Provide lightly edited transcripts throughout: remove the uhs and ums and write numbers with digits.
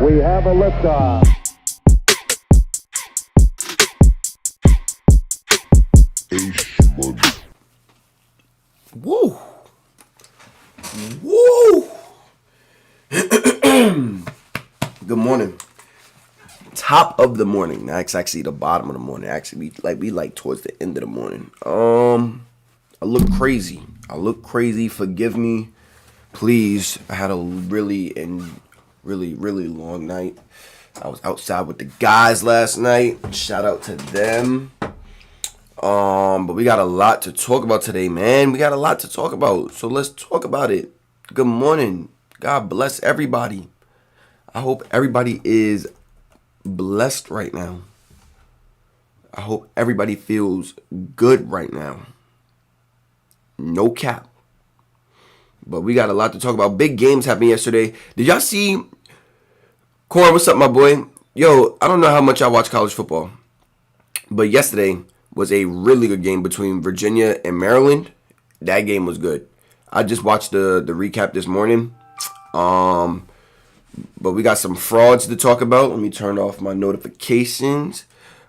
We have a liftoff. Woo! Woo! Good morning. Top of the morning. That's actually the bottom of the morning. Actually, we like towards the end of the morning. I look crazy. Forgive me, please. I had a really long night. I was outside with the guys last night. Shout out to them. But we got a lot to talk about today, man. We got a lot to talk about. So let's talk about it. Good morning. God bless everybody. I hope everybody is blessed right now. I hope everybody feels good right now. No cap. But we got a lot to talk about. Big games happened yesterday. Did y'all see? Corn, what's up, my boy? Yo, I don't know how much I watch college football, but yesterday was a really good game between Virginia and Maryland. That game was good. I just watched the recap this morning. But we got some frauds to talk about. Let me turn off my notifications.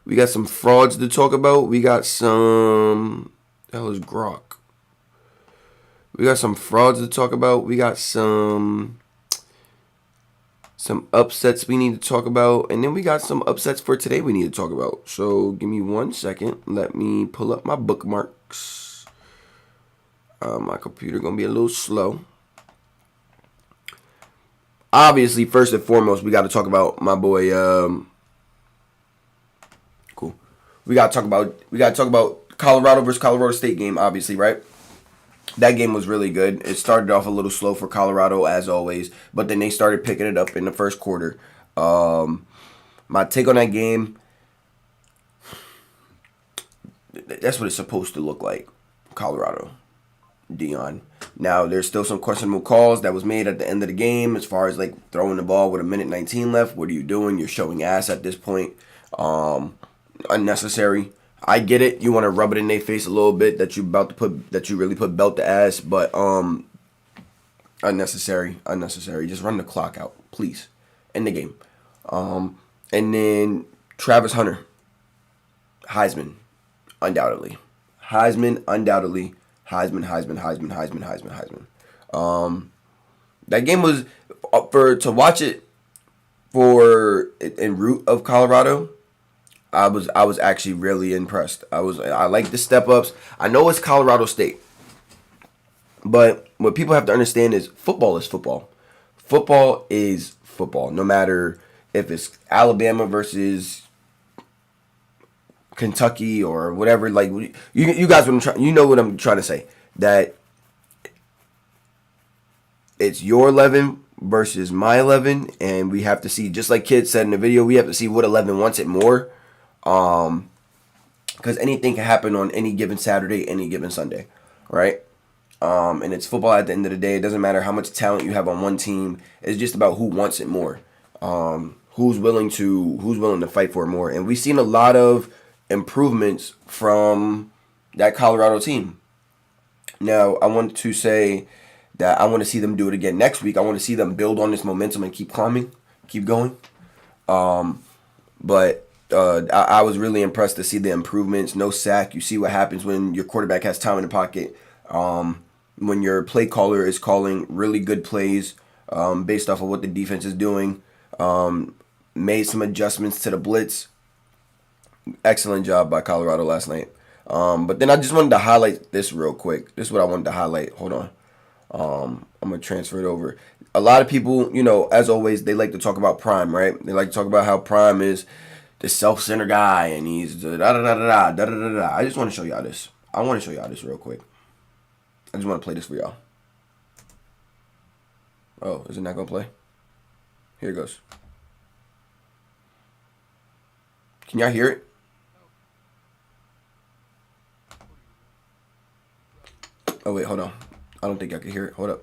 We got some frauds to talk about. We got some... The hell is Grok? We got some frauds to talk about. We got some upsets we need to talk about. And then we got some upsets for today we need to talk about. So give me 1 second. Let me pull up my bookmarks. My computer going to be a little slow. Obviously, first and foremost, we got to talk about my boy. Cool. We got to talk about Colorado versus Colorado State game. Obviously, right? That game was really good. It started off a little slow for Colorado as always, but then they started picking it up in the first quarter. My take on that game. That's what it's supposed to look like. Colorado. Dion. Now, there's still some questionable calls that was made at the end of the game as far as like throwing the ball with 1:19 left. What are you doing? You're showing ass at this point. Unnecessary. I get it. You want to rub it in their face a little bit that you really put belt to ass, but unnecessary. Just run the clock out, please. End the game. And then Travis Hunter. Heisman, undoubtedly. Heisman. That game was to watch it for in root of Colorado. I was actually really impressed. I like the step ups. I know it's Colorado State, but what people have to understand is football is football. Football is football. No matter if it's Alabama versus Kentucky or whatever, like you guys, you know what I'm trying to say. That it's your 11 versus my 11, and we have to see, just like Kid said in the video, we have to see what 11 wants it more, because anything can happen on any given Saturday, any given Sunday, right? And it's football at the end of the day. It doesn't matter how much talent you have on one team. It's just about who wants it more, who's willing to fight for it more, and we've seen a lot of improvements from that Colorado team. Now, I want to say that I want to see them do it again next week. I want to see them build on this momentum and keep climbing, keep going. But I was really impressed to see the improvements. No sack. You see what happens when your quarterback has time in the pocket. When your play caller is calling really good plays based off of what the defense is doing. Made some adjustments to the blitz. Excellent job by Colorado last night. But then I just wanted to highlight this real quick. This is what I wanted to highlight. Hold on. I'm going to transfer it over. A lot of people, as always, they like to talk about Prime, right? They like to talk about how Prime is the self-centered guy and he's da-da-da-da-da. I just want to show y'all this. I want to show y'all this real quick. I just want to play this for y'all. Oh, is it not going to play? Here it goes. Can y'all hear it? Oh, wait, hold on. I don't think I can hear it. Hold up.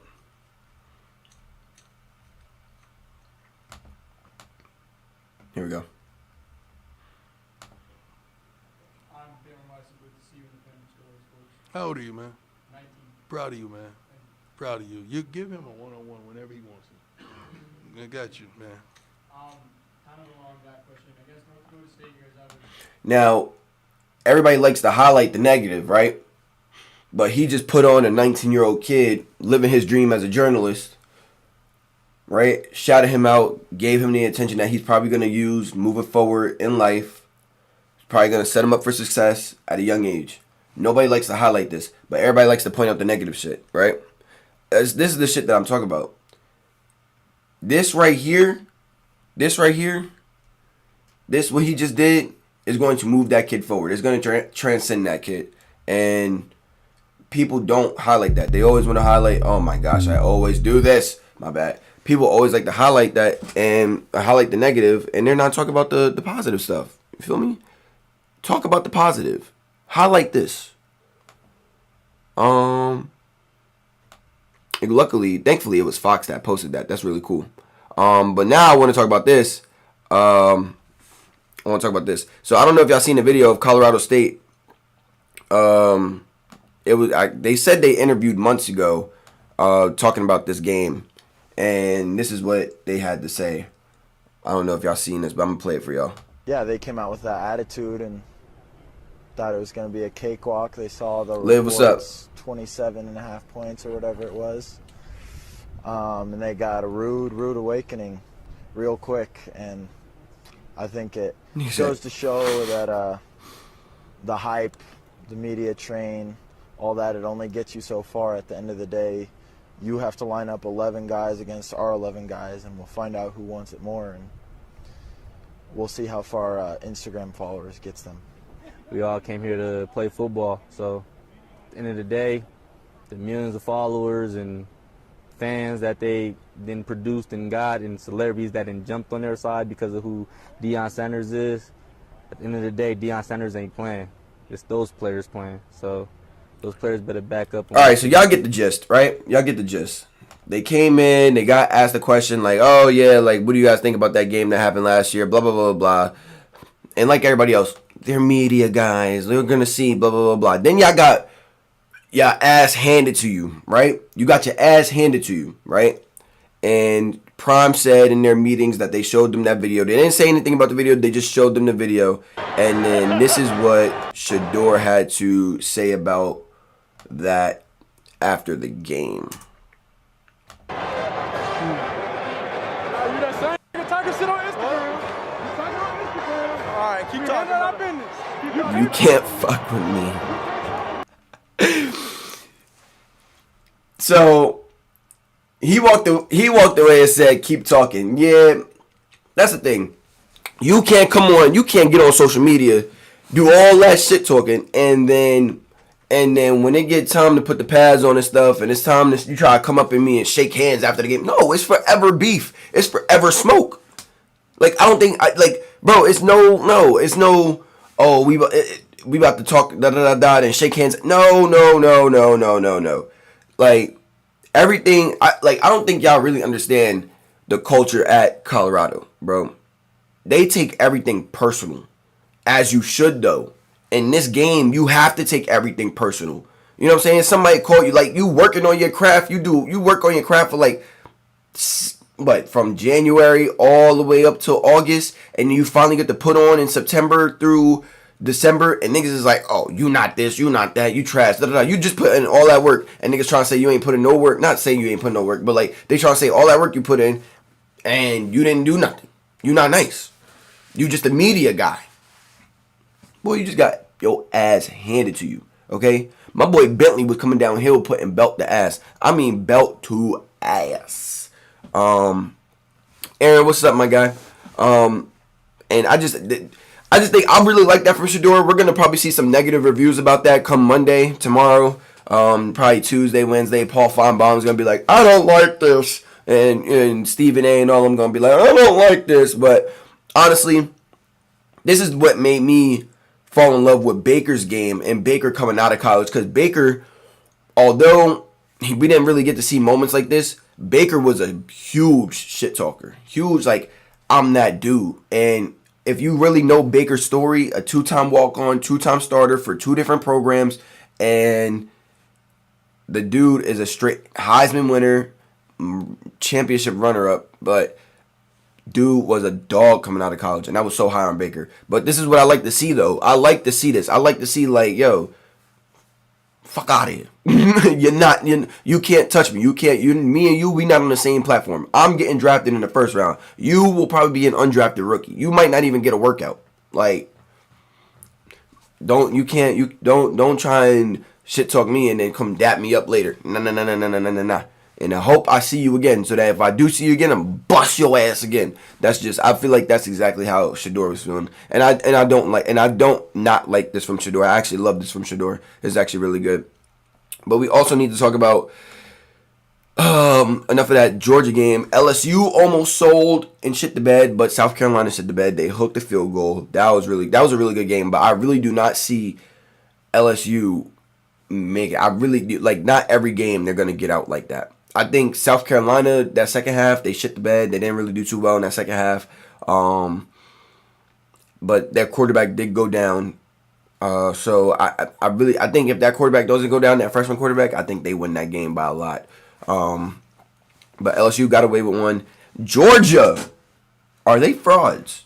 Here we go. How old are you, man? 19. Proud of you, man. Proud of you. You give him a one-on-one whenever he wants it. I got you, man. Kind of along that question. I guess North Dakota State, you guys have it. Now, everybody likes to highlight the negative, right? But he just put on a 19-year-old kid living his dream as a journalist, right? Shouted him out, gave him the attention that he's probably going to use moving forward in life. Probably going to set him up for success at a young age. Nobody likes to highlight this, but everybody likes to point out the negative shit, right? This is the shit that I'm talking about. This right here, this what he just did is going to move that kid forward. It's going to transcend that kid. And people don't highlight that. They always want to highlight, oh my gosh, I always do this. My bad. People always like to highlight that and highlight the negative, and they're not talking about the positive stuff. You feel me? Talk about the positive. Highlight this. Luckily, thankfully, it was Fox that posted that. That's really cool. But now I want to talk about this. So I don't know if y'all seen the video of Colorado State. They said they interviewed months ago, talking about this game, and this is what they had to say. I don't know if y'all seen this, but I'm gonna play it for y'all. Yeah, they came out with that attitude and thought it was going to be a cakewalk. They saw the Liv, what's up? 27.5 points or whatever it was. And they got a rude awakening real quick. And I think it goes to show that the hype, the media train, all that, it only gets you so far. At the end of the day, you have to line up 11 guys against our 11 guys, and we'll find out who wants it more. And we'll see how far Instagram followers gets them. We all came here to play football. So at the end of the day, the millions of followers and fans that they then produced and got, and celebrities that then jumped on their side because of who Deion Sanders is, at the end of the day, Deion Sanders ain't playing. It's those players playing. So those players better back up. All right, so y'all get the gist, right? Y'all get the gist. They came in, they got asked the question like, oh, yeah, like, what do you guys think about that game that happened last year? Blah, blah, blah, blah. And like everybody else, they're media guys. They're going to see blah, blah, blah, blah. Then y'all got your ass handed to you, right? You got your ass handed to you, right? And Prime said in their meetings that they showed them that video. They didn't say anything about the video. They just showed them the video. And then this is what Shedeur had to say about that after the game. You can't fuck with me. So he walked away and said, "Keep talking." Yeah, that's the thing. You can't come on. You can't get on social media, do all that shit talking, and then when it get time to put the pads on and stuff, and it's time to you try to come up in me and shake hands after the game. No, it's forever beef. It's forever smoke. Like I don't think bro. It's no. Oh, we about to talk and shake hands. No. Like everything. I don't think y'all really understand the culture at Colorado, bro. They take everything personal, as you should though. In this game, you have to take everything personal. You know what I'm saying? Somebody call you, like you working on your craft. You work on your craft for like, what, from January all the way up till August, and you finally get to put on in September through December, and niggas is like, oh, you not this, you not that, you trash, da da da. You just put in all that work, and niggas trying to say you ain't putting no work. Not saying you ain't putting no work, but like they trying to say all that work you put in, and you didn't do nothing. You not nice. You just a media guy. Boy, you just got your ass handed to you. Okay, my boy Bentley was coming downhill putting belt to ass. I mean belt to ass. Aaron, what's up, my guy? And I just think I really like that from Shedeur. We're gonna probably see some negative reviews about that come Monday, tomorrow, probably Tuesday, Wednesday. Paul Feinbaum's gonna be like, I don't like this, and Stephen A. and all of them gonna be like, I don't like this. But honestly, this is what made me fall in love with Baker's game and Baker coming out of college, because Baker, although we didn't really get to see moments like this, Baker was a huge shit talker. Huge, like, I'm that dude. And if you really know Baker's story, a 2-time walk-on, 2-time starter for 2 different programs, and the dude is a straight Heisman winner, championship runner-up. But Dude was a dog coming out of college, and I was so high on Baker. But this is what I like to see, though. I like to see this. I like to see, like, yo, fuck out of here. You can't touch me. Me and you, we not on the same platform. I'm getting drafted in the first round. You will probably be an undrafted rookie. You might not even get a workout. Like, don't try and shit talk me and then come dap me up later. Nah. And I hope I see you again, so that if I do see you again, I'm bust your ass again. That's just, I feel like that's exactly how Shedeur was feeling. And I don't not like this from Shedeur. I actually love this from Shedeur. It's actually really good. But we also need to talk about enough of that Georgia game. LSU almost sold and shit the bed, but South Carolina shit the bed. They hooked the field goal. That was a really good game. But I really do not see LSU make it. I really do, like, not every game they're gonna get out like that. I think South Carolina, that second half, they shit the bed. They didn't really do too well in that second half. But their quarterback did go down. So I think if that quarterback doesn't go down, that freshman quarterback, I think they win that game by a lot. But LSU got away with one. Georgia, are they frauds?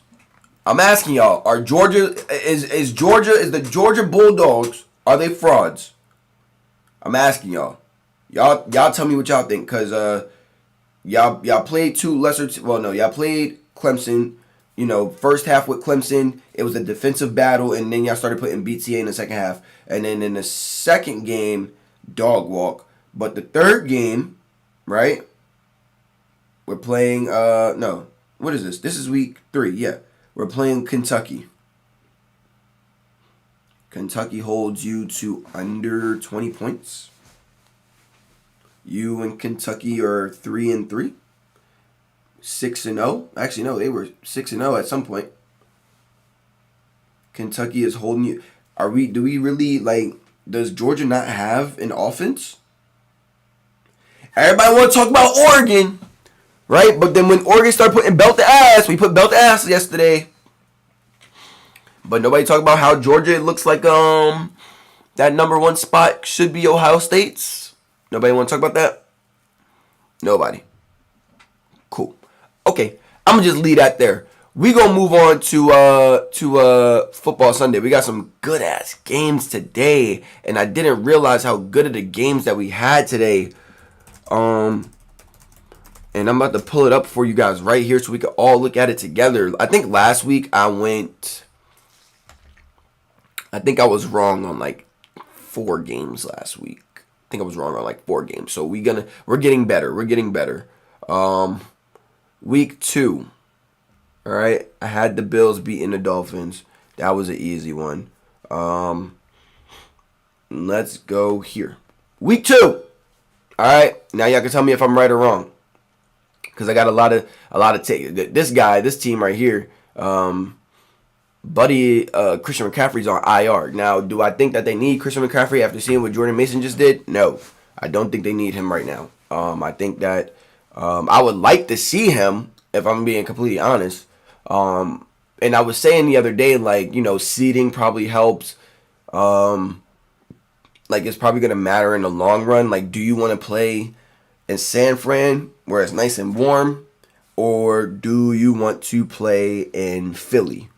I'm asking y'all, is the Georgia Bulldogs, are they frauds? I'm asking y'all. Y'all tell me what y'all think, cause y'all played y'all played Clemson. You know, first half with Clemson, it was a defensive battle, and then y'all started putting BTA in the second half, and then in the second game, dog walk. But the third game, right? We're playing what is this? This is week 3. Yeah, we're playing Kentucky. Kentucky holds you to under 20 points. You and Kentucky are 3-3, 6-0. Actually, no, they were 6-0 at some point. Kentucky is holding you. Do we really, like, does Georgia not have an offense? Everybody want to talk about Oregon, right? But then when Oregon started putting belt to ass, we put belt to ass yesterday. But nobody talk about how Georgia, it looks like that number 1 spot should be Ohio State's. Nobody want to talk about that? Nobody. Cool. Okay, I'm gonna just leave that there. We gonna move on to Football Sunday. We got some good ass games today, and I didn't realize how good of the games that we had today. And I'm about to pull it up for you guys right here so we can all look at it together. I think last week I was wrong on like 4 games last week. I think I was wrong on like 4 games. So we're getting better. Week 2. All right. I had the Bills beating the Dolphins. That was an easy one. Let's go here. Week 2. All right. Now y'all can tell me if I'm right or wrong, because I got a lot of take. This team right here, buddy, Christian McCaffrey's on IR. Now, do I think that they need Christian McCaffrey after seeing what Jordan Mason just did? No, I don't think they need him right now. I think that I would like to see him, if I'm being completely honest. And I was saying the other day, like, you know, seeding probably helps. Like, it's probably going to matter in the long run. Like, do you want to play in San Fran where it's nice and warm, or do you want to play in Philly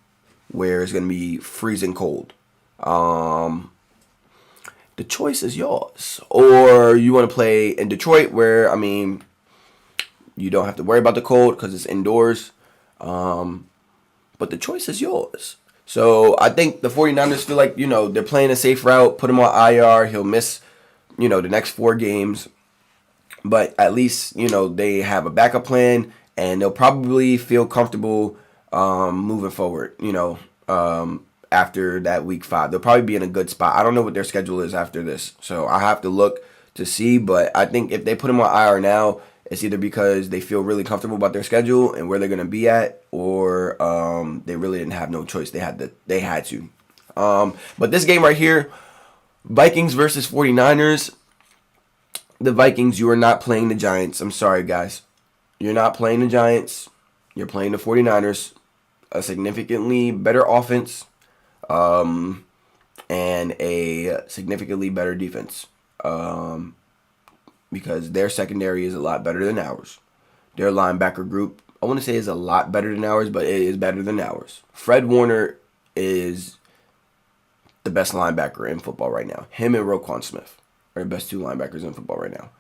where it's going to be freezing cold? The choice is yours. Or you want to play in Detroit where, I mean, you don't have to worry about the cold because it's indoors. But the choice is yours. So I think the 49ers feel like, you know, they're playing a safe route. Put him on IR. He'll miss, you know, the next 4 games. But at least, you know, they have a backup plan, and they'll probably feel comfortable moving forward, you know, after that week 5. They'll probably be in a good spot. I don't know what their schedule is after this, so I have to look to see. But I think if they put him on IR now, it's either because they feel really comfortable about their schedule and where they're going to be at, or they really didn't have no choice. They had to. But this game right here, Vikings versus 49ers. The Vikings, you are not playing the Giants. I'm sorry, guys. You're not playing the Giants. You're playing the 49ers. A significantly better offense and a significantly better defense. Because their secondary is a lot better than ours. Their linebacker group I want to say is a lot better than ours, but it is better than ours. Fred Warner is the best linebacker in football right now. Him and Roquan Smith are the best 2 linebackers in football right now.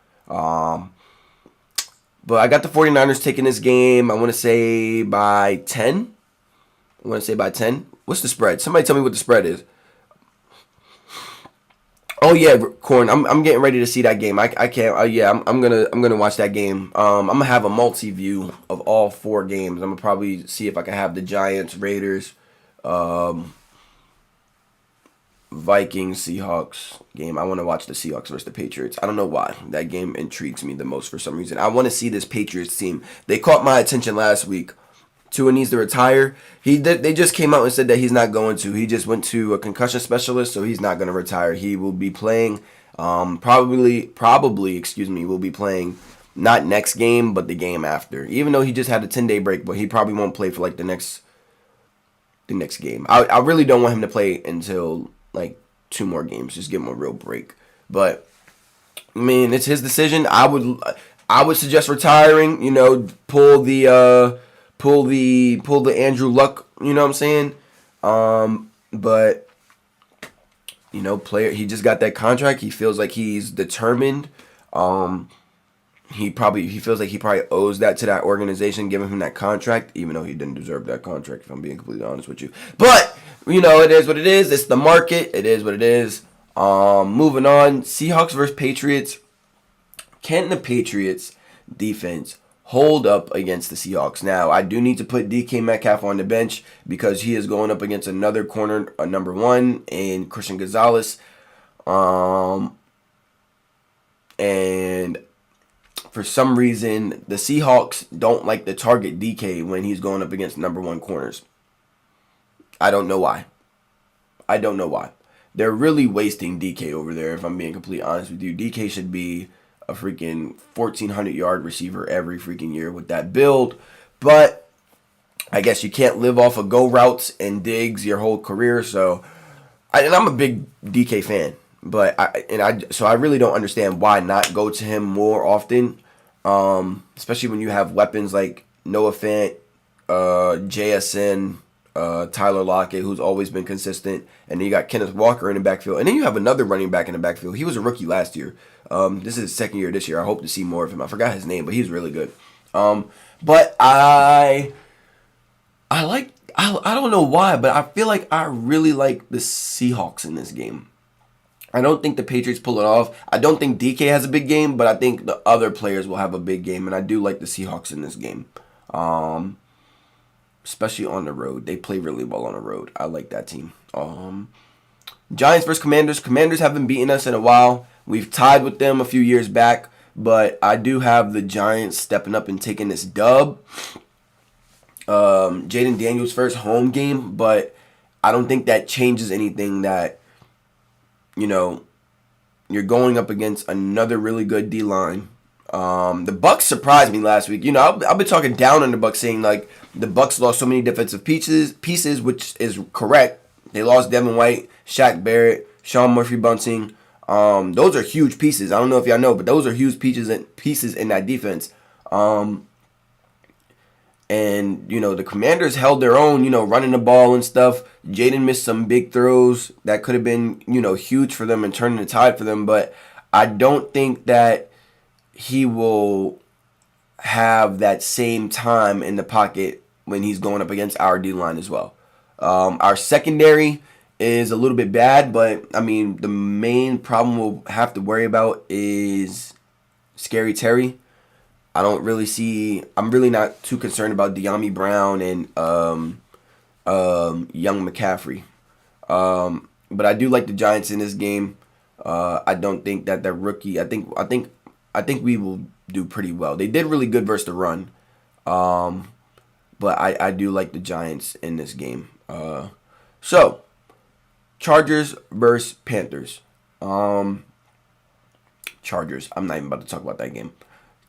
But I got the 49ers taking this game, I want to say by 10. What's the spread? Somebody tell me what the spread is. Oh yeah, Corn. I'm getting ready to see that game. I can't. I'm gonna watch that game. I'm gonna have a multi view of all 4 games. I'm gonna probably see if I can have the Giants, Raiders, Vikings, Seahawks game. I want to watch the Seahawks versus the Patriots. I don't know why. That game intrigues me the most for some reason. I want to see this Patriots team. They caught my attention last week. Tua needs to retire. They just came out and said that he's not going to. He just went to a concussion specialist, so he's not going to retire. He will be playing, probably, will be playing not next game, but the game after. Even though he just had a 10-day break, but he probably won't play for like the next game. I really don't want him to play until like 2 more games. Just give him a real break. But I mean, it's his decision. I would suggest retiring. You know, pull the Andrew Luck, you know what I'm saying? But you know, he just got that contract. He feels like he's determined. He feels like he probably owes that to that organization giving him that contract, even though he didn't deserve that contract, if I'm being completely honest with you. But you know, it is what it is. It's the market. It is what it is. Moving on, Seahawks versus Patriots. Can the Patriots defense hold up against the Seahawks? Now, I do need to put DK Metcalf on the bench because he is going up against another corner, number 1, in Christian Gonzalez. And for some reason, the Seahawks don't like to target DK when he's going up against number 1 corners. I don't know why. They're really wasting DK over there, if I'm being completely honest with you. DK should be a freaking 1,400-yard receiver every freaking year with that build. But I guess you can't live off of go routes and digs your whole career. So, I'm a big DK fan. But I really don't understand why not go to him more often. Especially when you have weapons like Noah Fant, JSN, Tyler Lockett, who's always been consistent, and then you got Kenneth Walker in the backfield, and then you have another running back in the backfield. He was a rookie last year. This is his second year this year. I hope to see more of him. I forgot his name, but he's really good. But I don't know why, but I feel like I really like the Seahawks in this game. I don't think the Patriots pull it off. I don't think DK has a big game, but I think the other players will have a big game, and I do like the Seahawks in this game. Especially on the road. They play really well on the road. I like that team. Giants versus Commanders. Commanders haven't beaten us in a while. We've tied with them a few years back, but I do have the Giants stepping up and taking this dub. Jaden Daniels' first home game, but I don't think that changes anything that, you know, you're going up against another really good D-line. The Bucs surprised me last week. You know, I've been talking down on the Bucs, saying like the Bucs lost so many defensive pieces, which is correct. They lost Devin White, Shaq Barrett, Sean Murphy-Bunting. Those are huge pieces. I don't know if y'all know, but those are huge pieces in that defense. And, you know, the Commanders held their own, you know, running the ball and stuff. Jaden missed some big throws that could have been, you know, huge for them and turning the tide for them. But I don't think that he will have that same time in the pocket when he's going up against our D-line as well. Our secondary is a little bit bad, but, I mean, the main problem we'll have to worry about is Scary Terry. I'm really not too concerned about De'Ami Brown and young McCaffrey. But I do like the Giants in this game. I don't think that the rookie, I think we will do pretty well. They did really good versus the run. But I do like the Giants in this game. So, Chargers versus Panthers. Chargers. I'm not even about to talk about that game.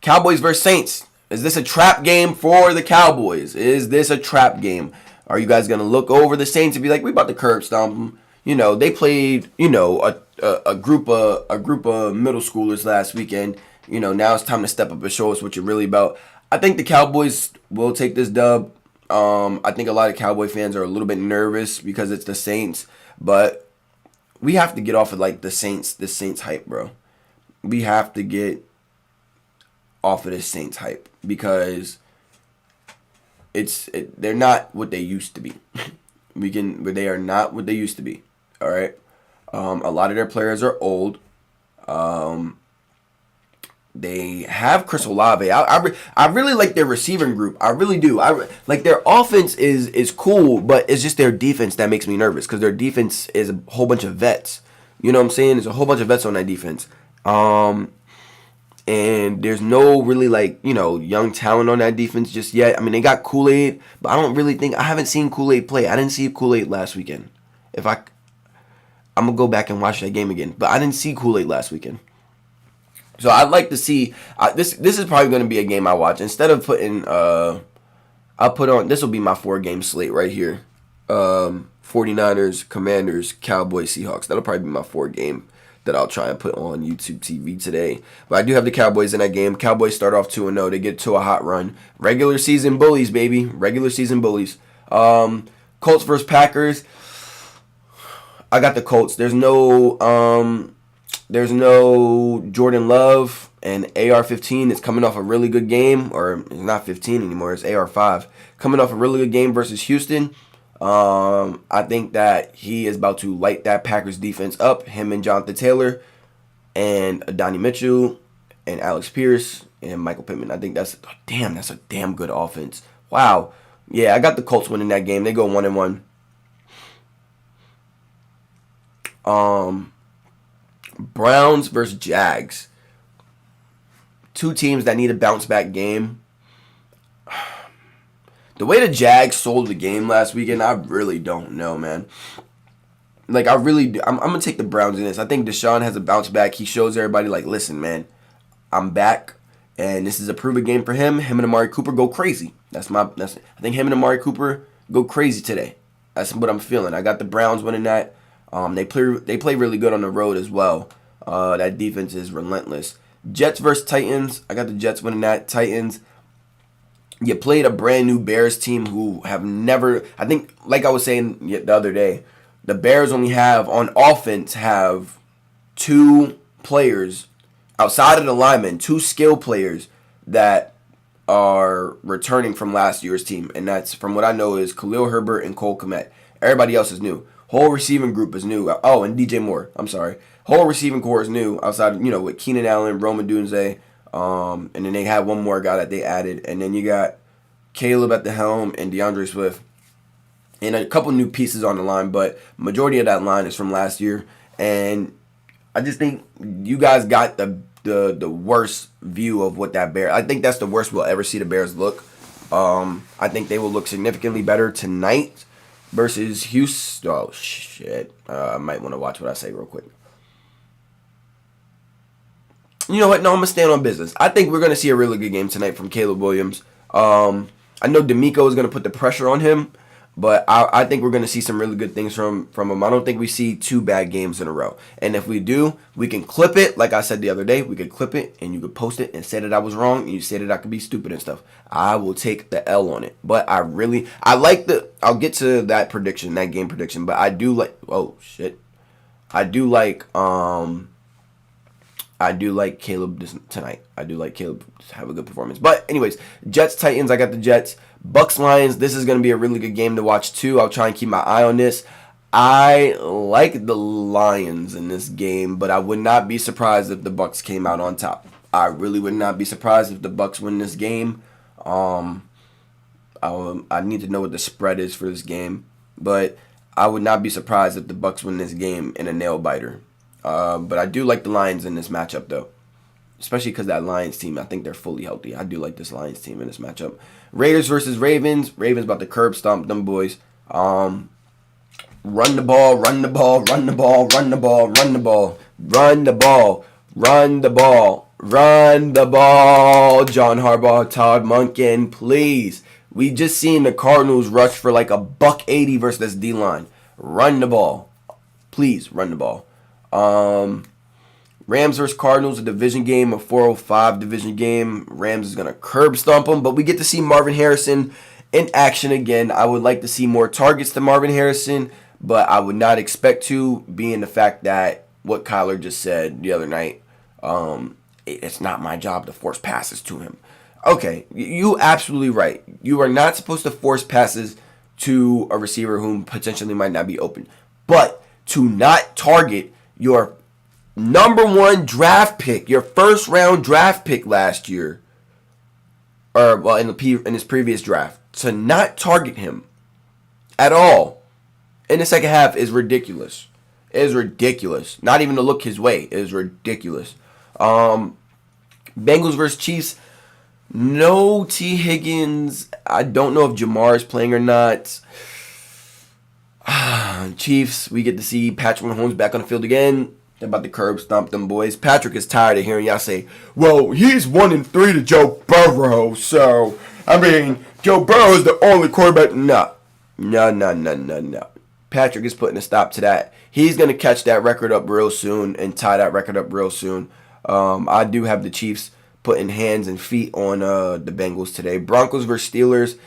Cowboys versus Saints. Is this a trap game for the Cowboys? Is this a trap game? Are you guys going to look over the Saints and be like, we about to curb stomp them? You know, they played, you know, a group of middle schoolers last weekend. You know, now it's time to step up and show us what you're really about. I think the Cowboys will take this dub. I think a lot of Cowboy fans are a little bit nervous because it's the Saints, but we have to get off of like the Saints hype, bro. We have to get off of this Saints hype because they're not what they used to be. They are not what they used to be. All right. A lot of their players are old. They have Chris Olave. I really like their receiving group. I really do. Like their offense is cool, but it's just their defense that makes me nervous because their defense is a whole bunch of vets. You know what I'm saying? There's a whole bunch of vets on that defense. And there's no really like, young talent on that defense just yet. I mean, they got Kool-Aid, but I haven't seen Kool-Aid play. I didn't see Kool-Aid last weekend. I'm going to go back and watch that game again, but I didn't see Kool-Aid last weekend. So I'd like to see this is probably going to be a game I watch. Instead of putting I'll put on, this will be my 4-game slate right here. 49ers, Commanders, Cowboys, Seahawks. That'll probably be my 4-game that I'll try and put on YouTube TV today. But I do have the Cowboys in that game. Cowboys start off 2-0. They get to a hot run. Regular season bullies, baby. Regular season bullies. Colts versus Packers. I got the Colts. There's no Jordan Love, and AR-15 is coming off a really good game, or it's not 15 anymore, it's AR-5. Coming off a really good game versus Houston. I think that he is about to light that Packers defense up. Him and Jonathan Taylor and Adonai Mitchell and Alex Pierce and Michael Pittman. I think that's a damn good offense. Wow. Yeah, I got the Colts winning that game. They go 1-1. Browns versus Jags. Two teams that need a bounce back game. The way the Jags sold the game last weekend, I really don't know, man. Like, I'm going to take the Browns in this. I think Deshaun has a bounce back. He shows everybody, like, listen, man, I'm back. And this is a proven game for him. Him and Amari Cooper go crazy. I think him and Amari Cooper go crazy today. That's what I'm feeling. I got the Browns winning that. They play really good on the road as well. That defense is relentless. Jets versus Titans. I got the Jets winning that. Titans. You played a brand new Bears team who have never, I think, like I was saying the other day, the Bears only have, on offense, have 2 players outside of the linemen, 2 skill players that are returning from last year's team. And that's, from what I know, is Khalil Herbert and Cole Kmet. Everybody else is new. Whole receiving group is new. Oh, and DJ Moore. I'm sorry. Whole receiving core is new outside, with Keenan Allen, Roman Dunze, and then they had one more guy that they added. And then you got Caleb at the helm and DeAndre Swift. And a couple new pieces on the line, but majority of that line is from last year. And I just think you guys got the worst view of what that Bear. I think that's the worst we'll ever see the Bears look. I think they will look significantly better tonight versus Houston. Oh, shit. I might want to watch what I say real quick. You know what? No, I'm going to stand on business. I think we're going to see a really good game tonight from Caleb Williams. I know D'Amico is going to put the pressure on him, but I think we're going to see some really good things from him. I don't think we see 2 bad games in a row. And if we do, we can clip it. Like I said the other day, we could clip it and you could post it and say that I was wrong and you say that I could be stupid and stuff. I will take the L on it. But I'll get to that prediction, that game prediction, but I do like, oh shit. I do like Caleb tonight. I do like Caleb to have a good performance. But anyways, Jets, Titans, I got the Jets. Bucks, Lions, this is going to be a really good game to watch too. I'll try and keep my eye on this. I like the Lions in this game, but I would not be surprised if the Bucks came out on top. I really would not be surprised if the Bucks win this game. I need to know what the spread is for this game, but I would not be surprised if the Bucks win this game in a nail biter. But I do like the Lions in this matchup, though. Especially because that Lions team, I think they're fully healthy. I do like this Lions team in this matchup. Raiders versus Ravens. Ravens about to curb stomp them boys. Run the ball, run the ball, run the ball, run the ball, run the ball, run the ball, run the ball, run the ball. John Harbaugh, Todd Monken, please. We just seen the Cardinals rush for like $180 versus this D-line. Run the ball. Please, run the ball. Rams versus Cardinals, a division game, a 405 division game. Rams is going to curb stomp them, but we get to see Marvin Harrison in action again. I would like to see more targets to Marvin Harrison, but I would not expect to, being the fact that what Kyler just said the other night, it's not my job to force passes to him. Okay, you absolutely right. You are not supposed to force passes to a receiver whom potentially might not be open. But to not target your number one draft pick, your first round draft pick last year, or well in his previous draft, to not target him at all in the second half is ridiculous. It is ridiculous. Not even to look his way. It is ridiculous. Bengals versus Chiefs. No T. Higgins. I don't know if Jamar is playing or not. Chiefs, we get to see Patrick Mahomes back on the field again. They're about to curb stomp them boys. Patrick is tired of hearing y'all say, well, he's 1-3 to Joe Burrow. So, I mean, Joe Burrow is the only quarterback. No. Patrick is putting a stop to that. He's going to catch that record up real soon and tie that record up real soon. I do have the Chiefs putting hands and feet on the Bengals today. Broncos versus Steelers.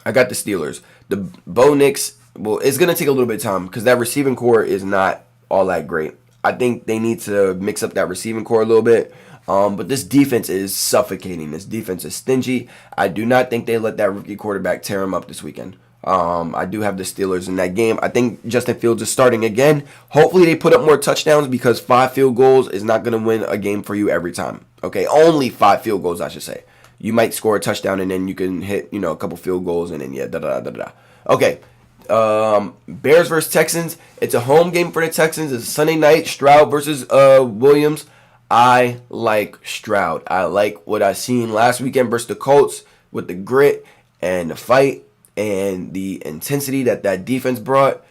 I got the Steelers. The Bo Nix, well, it's going to take a little bit of time because that receiving core is not all that great. I think they need to mix up that receiving core a little bit. But this defense is suffocating. This defense is stingy. I do not think they let that rookie quarterback tear him up this weekend. I do have the Steelers in that game. I think Justin Fields is starting again. Hopefully they put up more touchdowns because 5 field goals is not going to win a game for you every time. Okay, only 5 field goals, I should say. You might score a touchdown and then you can hit, a couple field goals and then da-da-da-da-da. Okay, Bears versus Texans. It's a home game for the Texans. It's a Sunday night. Stroud versus Williams. I like Stroud. I like what I seen last weekend versus the Colts with the grit and the fight and the intensity that defense brought.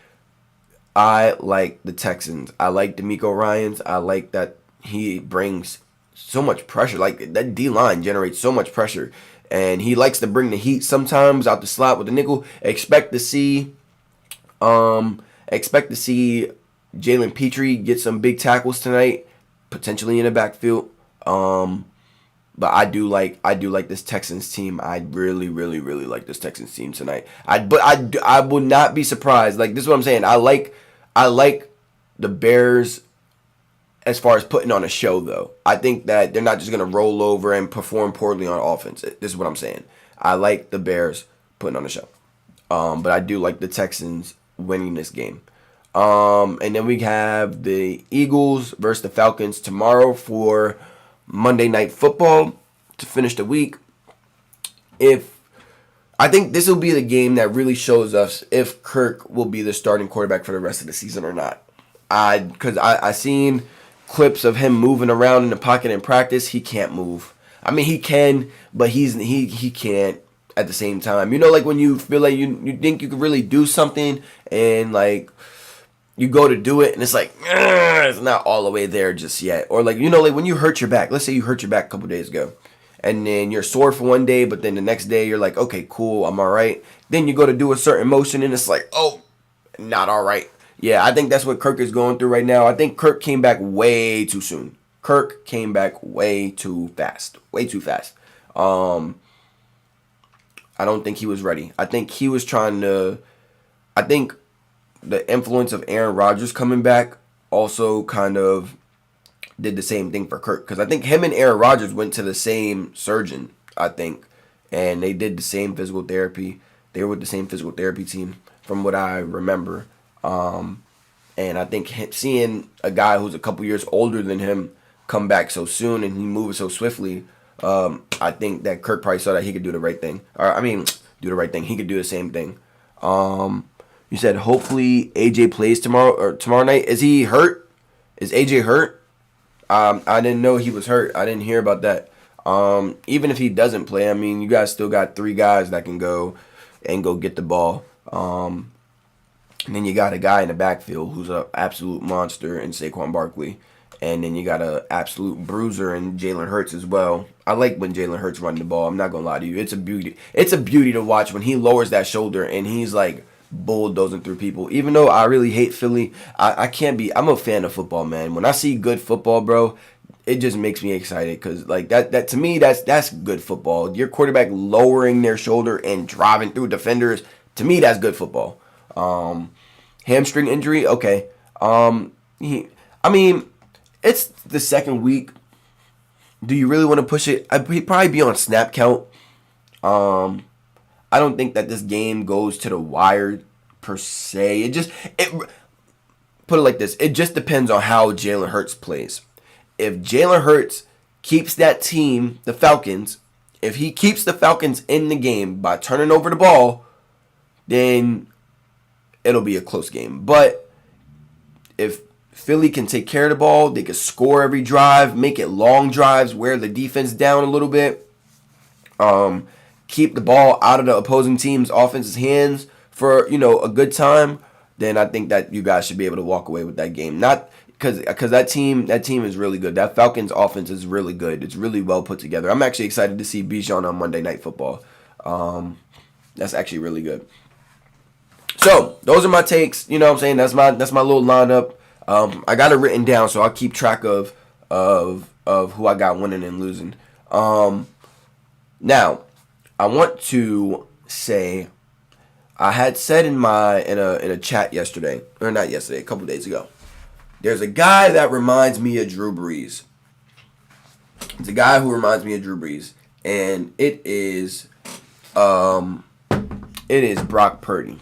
I like the Texans. I like DeMeco Ryans. I like that he brings so much pressure. Like, that D-line generates so much pressure. And he likes to bring the heat sometimes out the slot with the nickel. Expect to see Jalen Petrie get some big tackles tonight, potentially in the backfield. But I do like this Texans team. I really, really, really like this Texans team tonight. I would not be surprised. Like, this is what I'm saying. I like the Bears as far as putting on a show, though. I think that they're not just going to roll over and perform poorly on offense. This is what I'm saying. I like the Bears putting on a show. But I do like the Texans winning this game. And then we have the Eagles versus the Falcons tomorrow for Monday Night Football to finish the week. I think this will be the game that really shows us if Kirk will be the starting quarterback for the rest of the season or not. Because I seen clips of him moving around in the pocket in practice. He can't move. I mean, he can, but he can't at the same time. Like when you feel like you think you could really do something and like you go to do it and it's like, it's not all the way there just yet. Or like, like when you hurt your back. Let's say you hurt your back a couple days ago. And then you're sore for one day, but then the next day you're like, okay, cool, I'm all right. Then you go to do a certain motion and it's like, oh, not all right. Yeah, I think that's what Kirk is going through right now. I think Kirk came back way too soon. Kirk came back way too fast. Way too fast. I don't think he was ready. I think he was I think the influence of Aaron Rodgers coming back also kind of did the same thing for Kirk. Because I think him and Aaron Rodgers went to the same surgeon, I think. And they did the same physical therapy. They were with the same physical therapy team from what I remember. And I think seeing a guy who's a couple years older than him come back so soon and he moves so swiftly, I think that Kirk probably saw that he could do the right thing. Do the right thing. He could do the same thing. You said hopefully AJ plays tomorrow night. Is he hurt? Is AJ hurt? I didn't know he was hurt. I didn't hear about that. Even if he doesn't play, I mean, you guys still got 3 guys that can go get the ball. And then you got a guy in the backfield who's an absolute monster in Saquon Barkley. And then you got an absolute bruiser in Jalen Hurts as well. I like when Jalen Hurts running the ball. I'm not going to lie to you. It's a beauty. It's a beauty to watch when he lowers that shoulder and he's like bulldozing through people. Even though I really hate Philly, I can't be. I'm a fan of football, man. When I see good football, bro, it just makes me excited because like that to me that's good football. Your quarterback lowering their shoulder and driving through defenders, to me that's good football. Hamstring injury, okay. I mean, it's the second week. Do you really want to push it? He'd probably be on snap count. I don't think that this game goes to the wire per se. It put it like this. It just depends on how Jalen Hurts plays. If Jalen Hurts keeps that team, the Falcons, if he keeps the Falcons in the game by turning over the ball, then it'll be a close game. But if Philly can take care of the ball, they can score every drive, make it long drives, wear the defense down a little bit, keep the ball out of the opposing team's offense's hands for, a good time, then I think that you guys should be able to walk away with that game. Not because that team is really good. That Falcons offense is really good. It's really well put together. I'm actually excited to see Bijan on Monday Night Football. That's actually really good. So those are my takes. You know what I'm saying? That's my little lineup. I got it written down, so I'll keep track of who I got winning and losing. Now, I want to say, I had said in a chat yesterday, or not yesterday, a couple days ago. There's a guy that reminds me of Drew Brees. It's a guy who reminds me of Drew Brees, and it is Brock Purdy.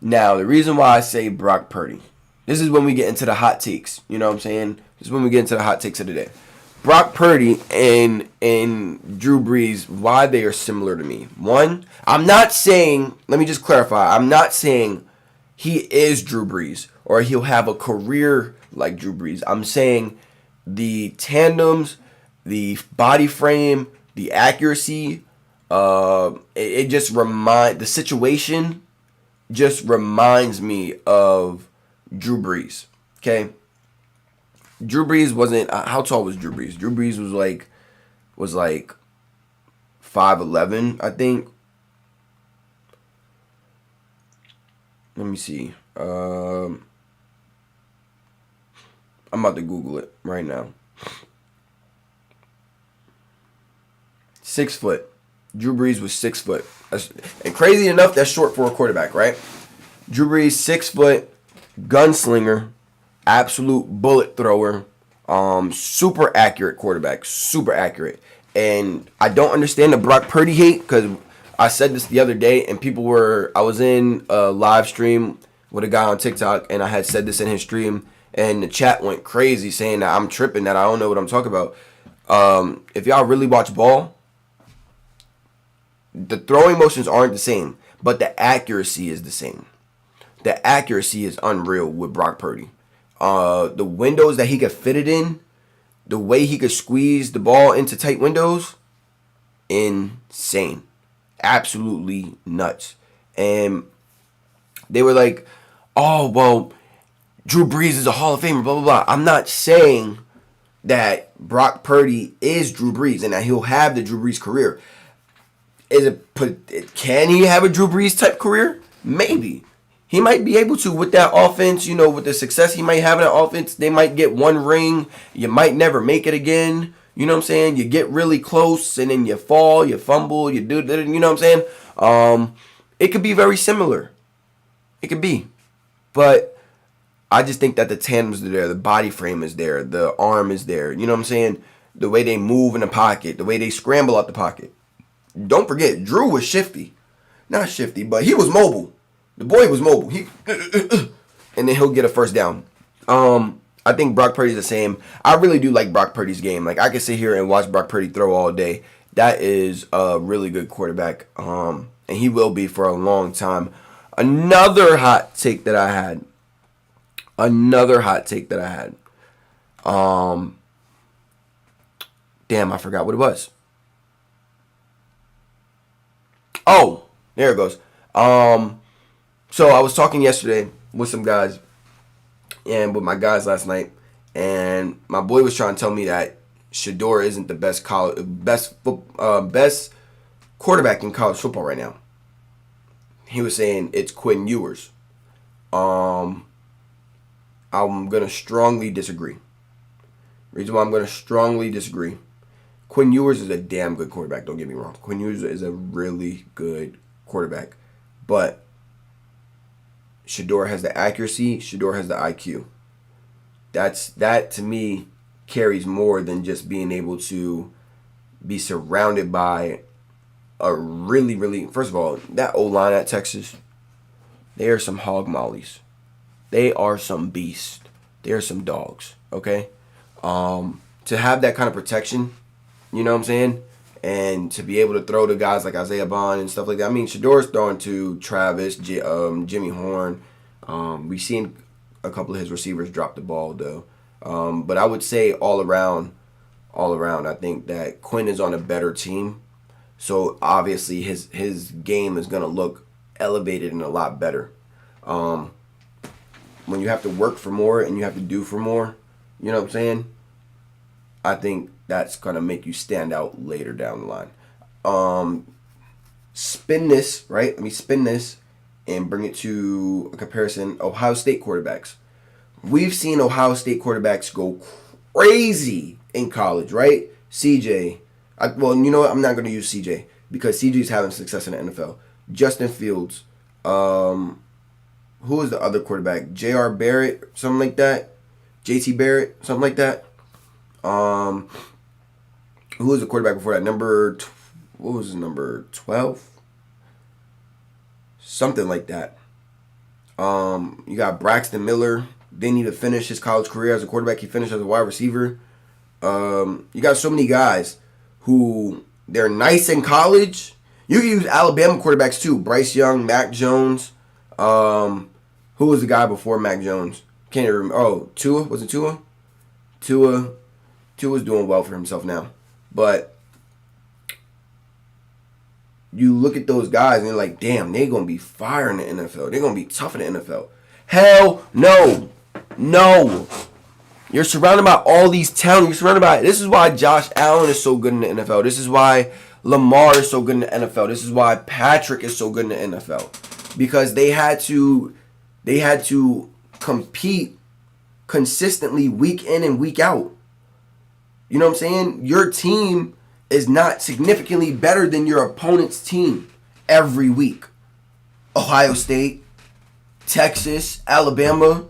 Now, the reason why I say Brock Purdy, this is when we get into the hot takes. You know what I'm saying? This is when we get into the hot takes of the day. Brock Purdy and Drew Brees, why they are similar to me. One, I'm not saying, let me just clarify, I'm not saying he is Drew Brees or he'll have a career like Drew Brees. I'm saying the tandems, the body frame, the accuracy, it just the situation just reminds me of Drew Brees. Okay? Drew Brees wasn't, how tall was Drew Brees? Drew Brees was like 5'11", I think. Let me see. I'm about to Google it right now. 6 foot. Drew Brees was 6 foot. And crazy enough, that's short for a quarterback, right? Drew Brees, 6 foot, gunslinger, absolute bullet thrower, super accurate quarterback, super accurate. And I don't understand the Brock Purdy hate because I said this the other day and I was in a live stream with a guy on TikTok and I had said this in his stream and the chat went crazy saying that I'm tripping, that I don't know what I'm talking about. If y'all really watch ball, the throwing motions aren't the same, but the accuracy is the same. The accuracy is unreal with Brock Purdy. The windows that he could fit it in, the way he could squeeze the ball into tight windows, insane. Absolutely nuts. And they were like, oh, well, Drew Brees is a Hall of Famer, blah, blah, blah. I'm not saying that Brock Purdy is Drew Brees and that he'll have the Drew Brees career. Can he have a Drew Brees type career? Maybe. He might be able to with that offense, with the success he might have in that offense. They might get one ring. You might never make it again. You know what I'm saying? You get really close and then you fall, you fumble, you do, you know what I'm saying? It could be very similar. It could be. But I just think that the tandems are there. The body frame is there. The arm is there. You know what I'm saying? The way they move in the pocket. The way they scramble out the pocket. Don't forget, Drew was shifty. Not shifty, but he was mobile. The boy was mobile. And then he'll get a first down. I think Brock Purdy's the same. I really do like Brock Purdy's game. Like, I can sit here and watch Brock Purdy throw all day. That is a really good quarterback. And he will be for a long time. Another hot take that I had. Damn, I forgot what it was. Oh, there it goes. So I was talking yesterday with some guys and with my guys last night, and my boy was trying to tell me that Shedeur isn't the best quarterback in college football right now. he was saying it's Quinn Ewers. I'm gonna strongly disagree. Reason why I'm gonna strongly disagree. Quinn Ewers is a damn good quarterback. Don't get me wrong. Quinn Ewers is a really good quarterback, but Shedeur has the accuracy. Shedeur has the IQ. That to me carries more than just being able to be surrounded by a really, really. First of all, that O-line at Texas, they are some hog mollies. They are some beasts. They are some dogs. Okay, to have that kind of protection, you know what I'm saying, and to be able to throw to guys like Isaiah Bond and stuff like that. I mean, Shedeur's throwing to Travis, Jimmy Horn. We've seen a couple of his receivers drop the ball though, but I would say all around, I think that Quinn is on a better team. So obviously his game is gonna look elevated and a lot better. When you have to work for more and you have to do for more, you know what I'm saying? I think that's gonna make you stand out later down the line. Spin this, right? Let me spin this and bring it to a comparison. Ohio State quarterbacks. We've seen Ohio State quarterbacks go crazy in college, right? CJ. Well, you know what? I'm not going to use CJ because CJ's having success in the NFL. Justin Fields. Who is the other quarterback? J.R. Barrett, something like that. J.T. Barrett, something like that. Who was the quarterback before that? What was his number? 12? Something like that. You got Braxton Miller. Didn't need to finish his college career as a quarterback. He finished as a wide receiver. You got so many guys who they're nice in college. You can use Alabama quarterbacks too. Bryce Young, Mac Jones. Who was the guy before Mac Jones? Can't even remember. Oh, Tua? Was it Tua? Tua's doing well for himself now. But you look at those guys and you're like, damn, they're going to be fire in the NFL. They're going to be tough in the NFL. Hell no. No. You're surrounded by all these talent. You're surrounded by... This is why Josh Allen is so good in the NFL. This is why Lamar is so good in the NFL. This is why Patrick is so good in the NFL. Because they had to compete consistently week in and week out. You know what I'm saying? Your team is not significantly better than your opponent's team every week. Ohio State, Texas, Alabama.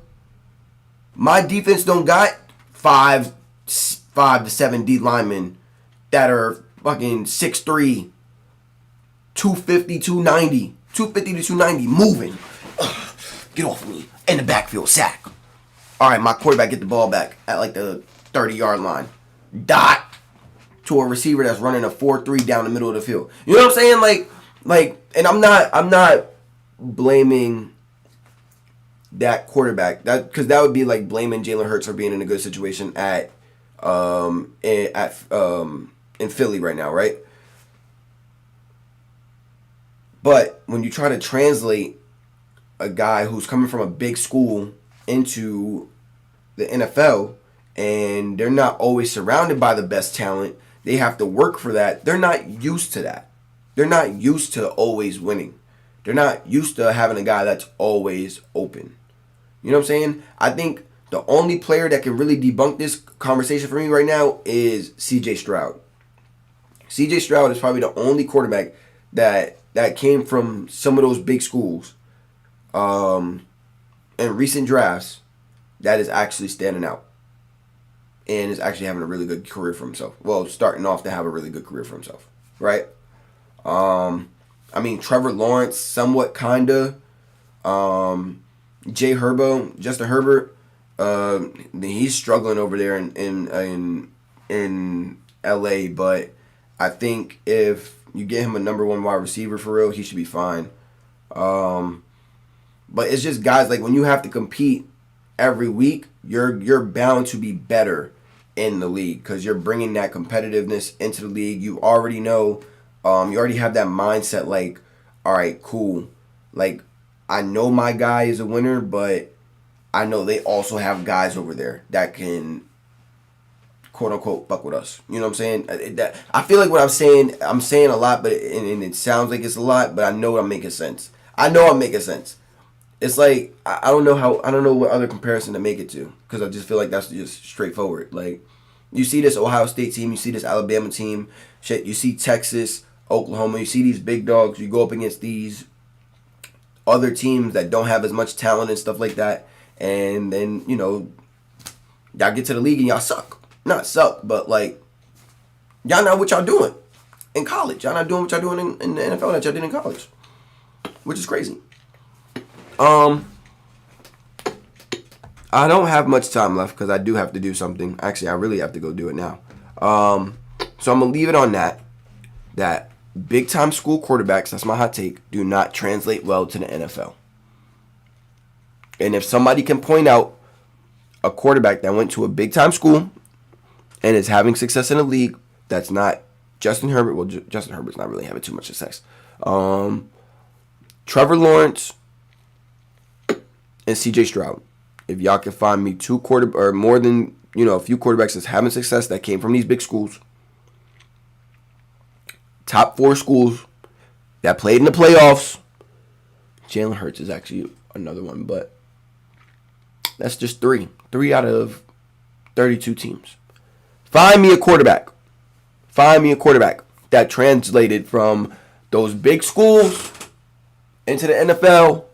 My defense don't got 5 to 7 D linemen that are fucking 6'3", 250, 290, 250 to 290, moving. Get off of me. In the backfield, sack. All right, my quarterback get the ball back at like the 30-yard line. Dot to a receiver that's running a 4-3 down the middle of the field. You know what I'm saying? Like, and I'm not blaming that quarterback, because that would be like blaming Jalen Hurts for being in a good situation in Philly right now, right? But when you try to translate a guy who's coming from a big school into the NFL, and they're not always surrounded by the best talent, they have to work for that. They're not used to that. They're not used to always winning. They're not used to having a guy that's always open. You know what I'm saying? I think the only player that can really debunk this conversation for me right now is C.J. Stroud. C.J. Stroud is probably the only quarterback that came from some of those big schools in recent drafts that is actually standing out and is actually having a really good career for himself. Well, starting off to have a really good career for himself, right? I mean, Trevor Lawrence, somewhat, kinda. Justin Herbert, he's struggling over there in LA, but I think if you get him a number 1 wide receiver for real, he should be fine. But it's just guys, like, when you have to compete every week, you're bound to be better in the league because you're bringing that competitiveness into the league. You already know, you already have that mindset, like, all right, cool. Like, I know my guy is a winner, but I know they also have guys over there that can, quote unquote, fuck with us. You know what I'm saying? I feel like what I'm saying a lot, but and it sounds like it's a lot, but I know I'm making sense. I know I'm making sense. It's like I don't know what other comparison to make it to, because I just feel like that's just straightforward. Like, you see this Ohio State team, you see this Alabama team, shit. You see Texas, Oklahoma. You see these big dogs. You go up against these other teams that don't have as much talent and stuff like that, and then y'all get to the league and y'all suck. Not suck, but like y'all not what y'all doing in college. Y'all not doing what y'all doing in the NFL that y'all did in college, which is crazy. I don't have much time left because I do have to do something. Actually, I really have to go do it now. So I'm gonna leave it on that big time school quarterbacks, that's my hot take, do not translate well to the NFL. And if somebody can point out a quarterback that went to a big time school and is having success in the league, that's not Justin Herbert. Well, Justin Herbert's not really having too much success. Trevor Lawrence and CJ Stroud. If y'all can find me a few quarterbacks that's having success that came from these big schools, top 4 schools that played in the playoffs. Jalen Hurts is actually another one, but that's just 3 out of 32 teams. Find me a quarterback that translated from those big schools into the NFL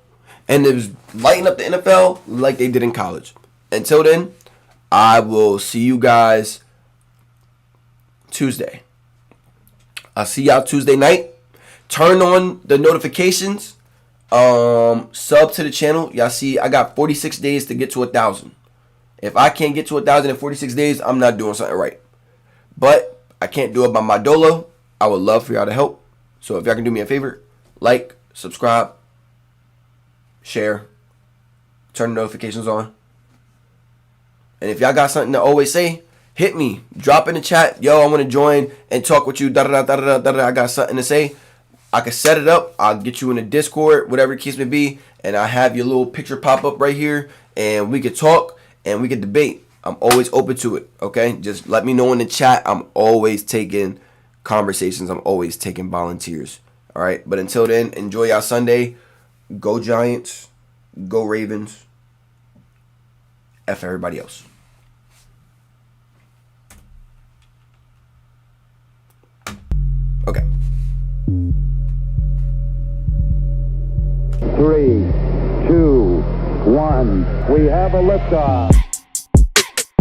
and is lighting up the NFL like they did in college. Until then, I will see you guys Tuesday. I'll see y'all Tuesday night. Turn on the notifications. Sub to the channel. Y'all see, I got 46 days to get to 1,000. If I can't get to 1,000 in 46 days, I'm not doing something right. But I can't do it by my dolo. I would love for y'all to help. So if y'all can do me a favor, like, subscribe, share, turn the notifications on. And if y'all got something to always say, hit me. Drop in the chat. Yo, I want to join and talk with you. I got something to say. I can set it up. I'll get you in the Discord, whatever the case may be. And I have your little picture pop up right here. And we could talk and we could debate. I'm always open to it. Okay? Just let me know in the chat. I'm always taking conversations. I'm always taking volunteers. All right? But until then, enjoy y'all Sunday. Go Giants. Go Ravens. F everybody else. Okay. 3, 2, 1. We have a liftoff.